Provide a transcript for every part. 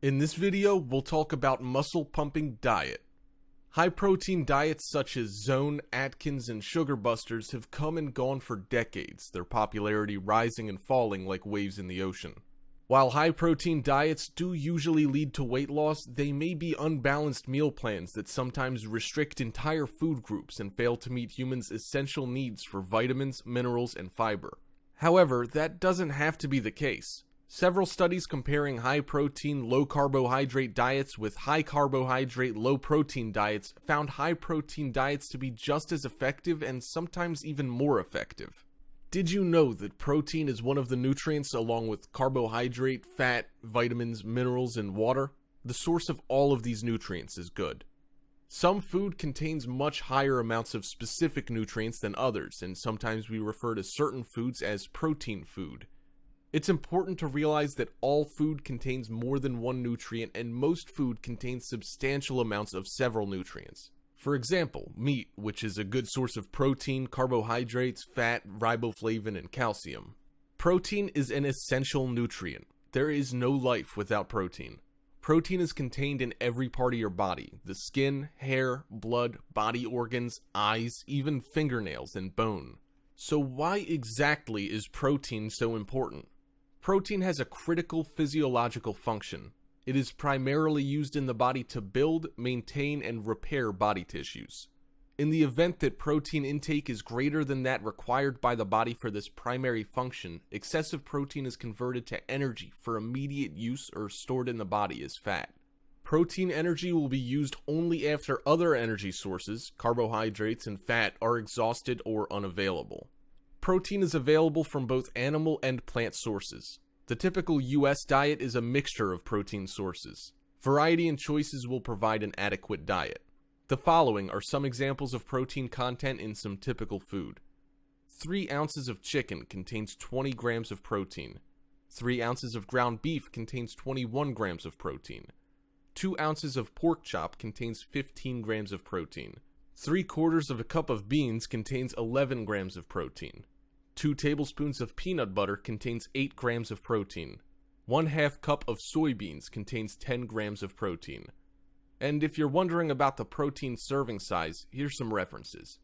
In this video, we'll talk about muscle pumping diet. High protein diets such as Zone, Atkins, and Sugar Busters have come and gone for decades, their popularity rising and falling like waves in the ocean. While high protein diets do usually lead to weight loss, they may be unbalanced meal plans that sometimes restrict entire food groups and fail to meet humans' essential needs for vitamins, minerals, and fiber. However, that doesn't have to be the case. Several studies comparing high-protein, low-carbohydrate diets with high-carbohydrate, low-protein diets found high-protein diets to be just as effective and sometimes even more effective. Did you know that protein is one of the nutrients along with carbohydrate, fat, vitamins, minerals, and water? The source of all of these nutrients is good. Some food contains much higher amounts of specific nutrients than others, and sometimes we refer to certain foods as protein food. It's important to realize that all food contains more than one nutrient, and most food contains substantial amounts of several nutrients. For example, meat, which is a good source of protein, carbohydrates, fat, riboflavin, and calcium. Protein is an essential nutrient. There is no life without protein. Protein is contained in every part of your body: the skin, hair, blood, body organs, eyes, even fingernails and bone. So why exactly is protein so important? Protein has a critical physiological function. It is primarily used in the body to build, maintain, and repair body tissues. In the event that protein intake is greater than that required by the body for this primary function, excessive protein is converted to energy for immediate use or stored in the body as fat. Protein energy will be used only after other energy sources, carbohydrates and fat, are exhausted or unavailable. Protein is available from both animal and plant sources. The typical US diet is a mixture of protein sources. Variety and choices will provide an adequate diet. The following are some examples of protein content in some typical food. 3 ounces of chicken contains 20 grams of protein. 3 ounces of ground beef contains 21 grams of protein. 2 ounces of pork chop contains 15 grams of protein. 3/4 of a cup of beans contains 11 grams of protein. 2 tablespoons of peanut butter contains 8 grams of protein. 1/2 cup of soybeans contains 10 grams of protein. And if you're wondering about the protein serving size, here's some references.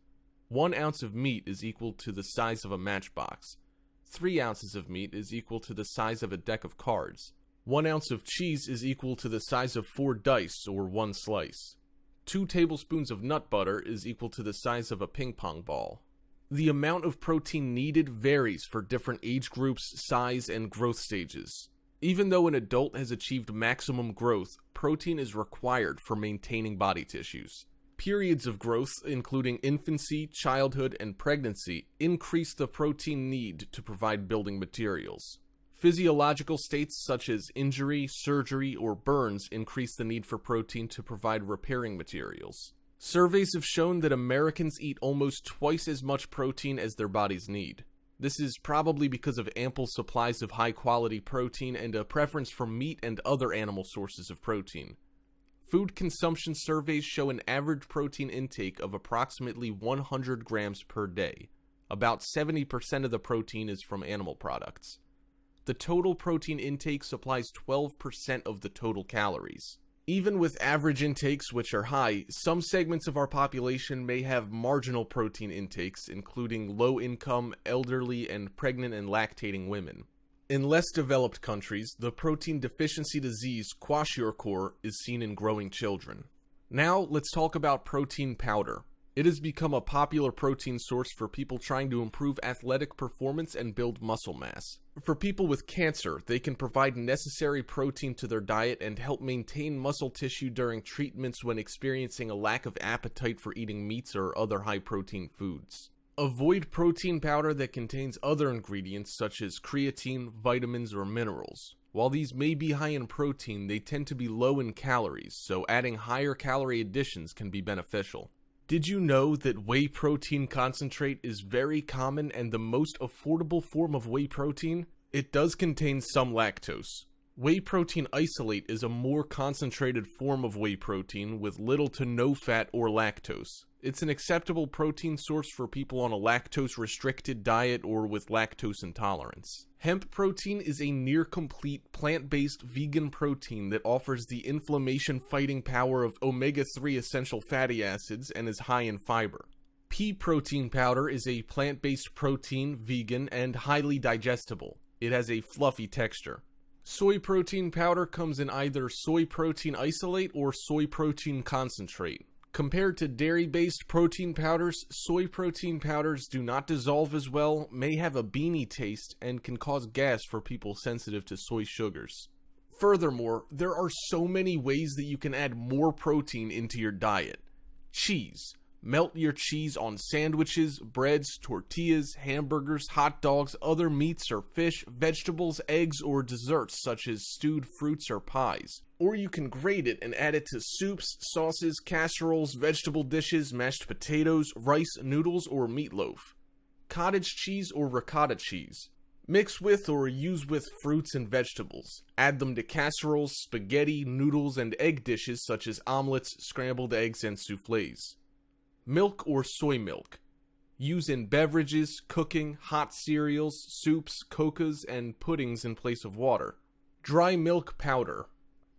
1 ounce of meat is equal to the size of a matchbox. 3 ounces of meat is equal to the size of a deck of cards. 1 ounce of cheese is equal to the size of 4 dice or 1 slice. 2 tablespoons of nut butter is equal to the size of a ping pong ball. The amount of protein needed varies for different age groups, size, and growth stages. Even though an adult has achieved maximum growth, protein is required for maintaining body tissues. Periods of growth, including infancy, childhood, and pregnancy, increase the protein need to provide building materials. Physiological states such as injury, surgery, or burns increase the need for protein to provide repairing materials. Surveys have shown that Americans eat almost twice as much protein as their bodies need. This is probably because of ample supplies of high-quality protein and a preference for meat and other animal sources of protein. Food consumption surveys show an average protein intake of approximately 100 grams per day. About 70% of the protein is from animal products. The total protein intake supplies 12% of the total calories. Even with average intakes which are high, some segments of our population may have marginal protein intakes, including low-income, elderly, and pregnant and lactating women. In less developed countries, the protein deficiency disease kwashiorkor is seen in growing children. Now, let's talk about protein powder. It has become a popular protein source for people trying to improve athletic performance and build muscle mass. For people with cancer, they can provide necessary protein to their diet and help maintain muscle tissue during treatments when experiencing a lack of appetite for eating meats or other high-protein foods. Avoid protein powder that contains other ingredients such as creatine, vitamins, or minerals. While these may be high in protein, they tend to be low in calories, so adding higher calorie additions can be beneficial. Did you know that whey protein concentrate is very common and the most affordable form of whey protein? It does contain some lactose. Whey protein isolate is a more concentrated form of whey protein with little to no fat or lactose. It's an acceptable protein source for people on a lactose-restricted diet or with lactose intolerance. Hemp protein is a near-complete plant-based vegan protein that offers the inflammation-fighting power of omega-3 essential fatty acids and is high in fiber. Pea protein powder is a plant-based protein, vegan, and highly digestible. It has a fluffy texture. Soy protein powder comes in either soy protein isolate or soy protein concentrate. Compared to dairy-based protein powders, soy protein powders do not dissolve as well, may have a beany taste, and can cause gas for people sensitive to soy sugars. Furthermore, there are so many ways that you can add more protein into your diet. Cheese. Melt your cheese on sandwiches, breads, tortillas, hamburgers, hot dogs, other meats or fish, vegetables, eggs, or desserts such as stewed fruits or pies. Or you can grate it and add it to soups, sauces, casseroles, vegetable dishes, mashed potatoes, rice, noodles, or meatloaf. Cottage cheese or ricotta cheese. Mix with or use with fruits and vegetables. Add them to casseroles, spaghetti, noodles, and egg dishes such as omelets, scrambled eggs, and soufflés. Milk or soy milk. Use in beverages, cooking, hot cereals, soups, cocoas, and puddings in place of water. Dry milk powder.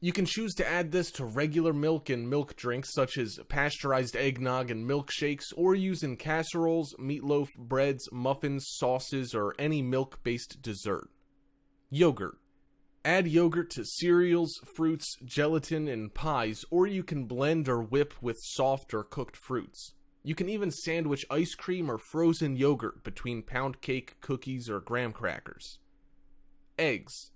You can choose to add this to regular milk and milk drinks such as pasteurized eggnog and milkshakes, or use in casseroles, meatloaf, breads, muffins, sauces, or any milk-based dessert. Yogurt. Add yogurt to cereals, fruits, gelatin, and pies, or you can blend or whip with soft or cooked fruits. You can even sandwich ice cream or frozen yogurt between pound cake, cookies, or graham crackers. Eggs.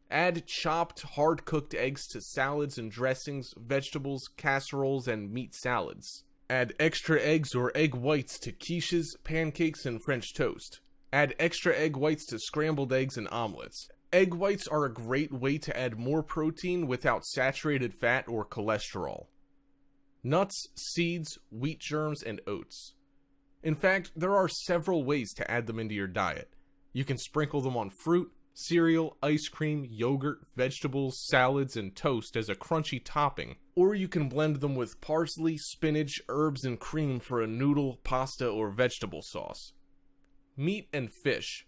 Add chopped, hard-cooked eggs to salads and dressings, vegetables, casseroles, and meat salads. Add extra eggs or egg whites to quiches, pancakes, and French toast. Add extra egg whites to scrambled eggs and omelets. Egg whites are a great way to add more protein without saturated fat or cholesterol. Nuts, seeds, wheat germs, and oats. In fact, there are several ways to add them into your diet. You can sprinkle them on fruit, cereal, ice cream, yogurt, vegetables, salads, and toast as a crunchy topping. Or you can blend them with parsley, spinach, herbs, and cream for a noodle, pasta, or vegetable sauce. Meat and fish.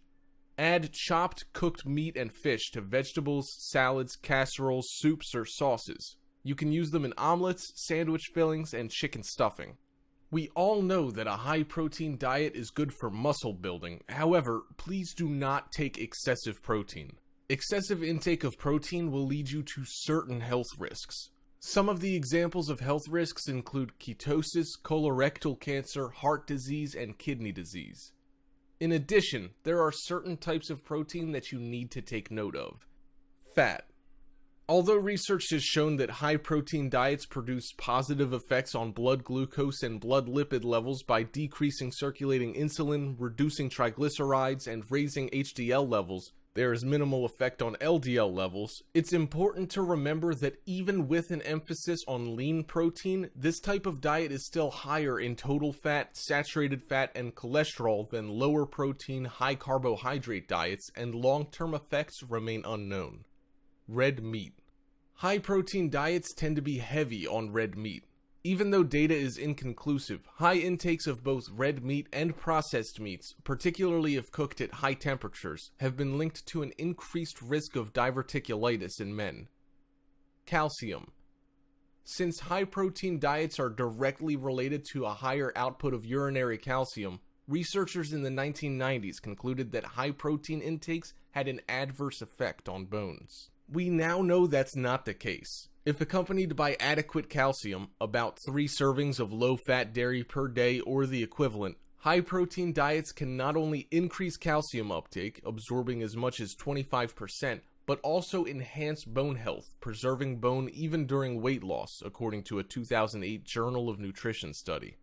Add chopped, cooked meat and fish to vegetables, salads, casseroles, soups, or sauces. You can use them in omelets, sandwich fillings, and chicken stuffing. We all know that a high-protein diet is good for muscle building. However, please do not take excessive protein. Excessive intake of protein will lead you to certain health risks. Some of the examples of health risks include ketosis, colorectal cancer, heart disease, and kidney disease. In addition, there are certain types of protein that you need to take note of. Fat. Although research has shown that high-protein diets produce positive effects on blood glucose and blood lipid levels by decreasing circulating insulin, reducing triglycerides, and raising HDL levels, there is minimal effect on LDL levels. It's important to remember that even with an emphasis on lean protein, this type of diet is still higher in total fat, saturated fat, and cholesterol than lower protein, high carbohydrate diets, and long-term effects remain unknown. Red meat. High-protein diets tend to be heavy on red meat. Even though data is inconclusive, high intakes of both red meat and processed meats, particularly if cooked at high temperatures, have been linked to an increased risk of diverticulitis in men. Calcium. Since high-protein diets are directly related to a higher output of urinary calcium, researchers in the 1990s concluded that high-protein intakes had an adverse effect on bones. We now know that's not the case. If accompanied by adequate calcium, about 3 servings of low-fat dairy per day or the equivalent, high-protein diets can not only increase calcium uptake, absorbing as much as 25%, but also enhance bone health, preserving bone even during weight loss, according to a 2008 Journal of Nutrition study.